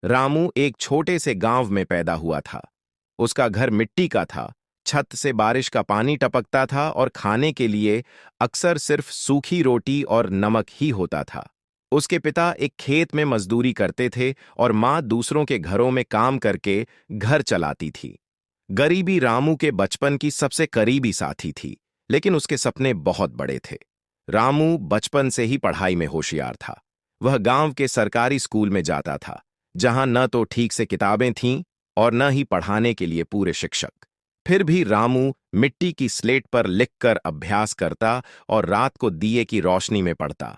रामू एक छोटे से गांव में पैदा हुआ था। उसका घर मिट्टी का था, छत से बारिश का पानी टपकता था और खाने के लिए अक्सर सिर्फ सूखी रोटी और नमक ही होता था। उसके पिता एक खेत में मजदूरी करते थे और माँ दूसरों के घरों में काम करके घर चलाती थी। गरीबी रामू के बचपन की सबसे करीबी साथी थी, लेकिन उसके सपने बहुत बड़े थे। रामू बचपन से ही पढ़ाई में होशियार था। वह गांव के सरकारी स्कूल में जाता था, जहां न तो ठीक से किताबें थीं और न ही पढ़ाने के लिए पूरे शिक्षक। फिर भी रामू मिट्टी की स्लेट पर लिखकर अभ्यास करता और रात को दिए की रोशनी में पढ़ता।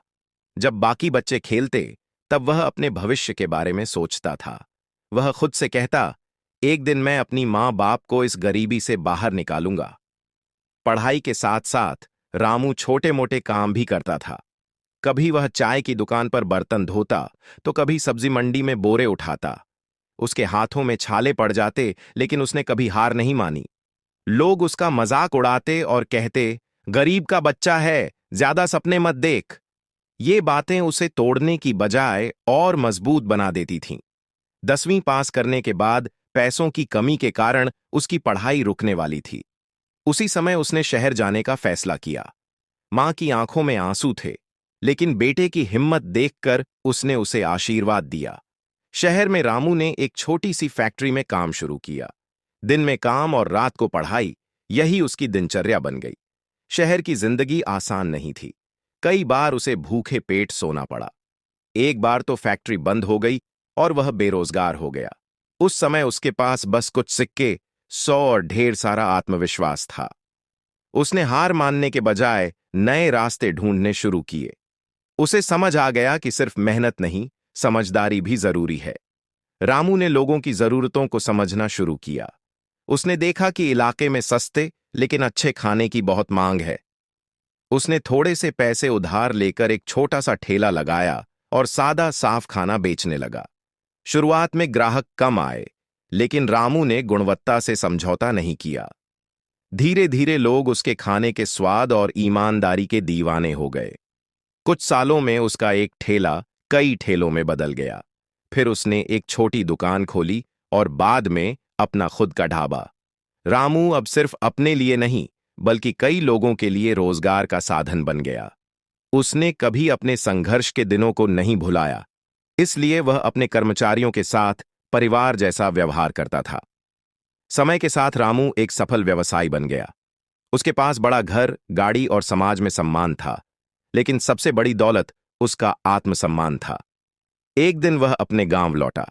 जब बाकी बच्चे खेलते, तब वह अपने भविष्य के बारे में सोचता था। वह खुद से कहता, एक दिन मैं अपनी माँ बाप को इस गरीबी से बाहर निकालूंगा। पढ़ाई के साथ साथ रामू छोटे मोटे काम भी करता था। कभी वह चाय की दुकान पर बर्तन धोता, तो कभी सब्जी मंडी में बोरे उठाता। उसके हाथों में छाले पड़ जाते, लेकिन उसने कभी हार नहीं मानी। लोग उसका मजाक उड़ाते और कहते, गरीब का बच्चा है, ज्यादा सपने मत देख। ये बातें उसे तोड़ने की बजाय और मजबूत बना देती थीं। 10वीं पास करने के बाद पैसों की कमी के कारण उसकी पढ़ाई रुकने वाली थी। उसी समय उसने शहर जाने का फैसला किया। मां की आंखों में आंसू थे, लेकिन बेटे की हिम्मत देखकर उसने उसे आशीर्वाद दिया। शहर में रामू ने एक छोटी सी फैक्ट्री में काम शुरू किया। दिन में काम और रात को पढ़ाई, यही उसकी दिनचर्या बन गई। शहर की जिंदगी आसान नहीं थी। कई बार उसे भूखे पेट सोना पड़ा। एक बार तो फैक्ट्री बंद हो गई और वह बेरोजगार हो गया। उस समय उसके पास बस कुछ सिक्के, 100 और ढेर सारा आत्मविश्वास था। उसने हार मानने के बजाय नए रास्ते ढूंढने शुरू किए। उसे समझ आ गया कि सिर्फ मेहनत नहीं, समझदारी भी जरूरी है। रामू ने लोगों की जरूरतों को समझना शुरू किया। उसने देखा कि इलाके में सस्ते लेकिन अच्छे खाने की बहुत मांग है। उसने थोड़े से पैसे उधार लेकर एक छोटा सा ठेला लगाया और सादा साफ खाना बेचने लगा। शुरुआत में ग्राहक कम आए, लेकिन रामू ने गुणवत्ता से समझौता नहीं किया। धीरे धीरे लोग उसके खाने के स्वाद और ईमानदारी के दीवाने हो गए। कुछ सालों में उसका एक ठेला कई ठेलों में बदल गया। फिर उसने एक छोटी दुकान खोली और बाद में अपना खुद का ढाबा। रामू अब सिर्फ अपने लिए नहीं, बल्कि कई लोगों के लिए रोजगार का साधन बन गया। उसने कभी अपने संघर्ष के दिनों को नहीं भुलाया, इसलिए वह अपने कर्मचारियों के साथ परिवार जैसा व्यवहार करता था। समय के साथ रामू एक सफल व्यवसायी बन गया। उसके पास बड़ा घर, गाड़ी और समाज में सम्मान था, लेकिन सबसे बड़ी दौलत उसका आत्मसम्मान था। एक दिन वह अपने गांव लौटा।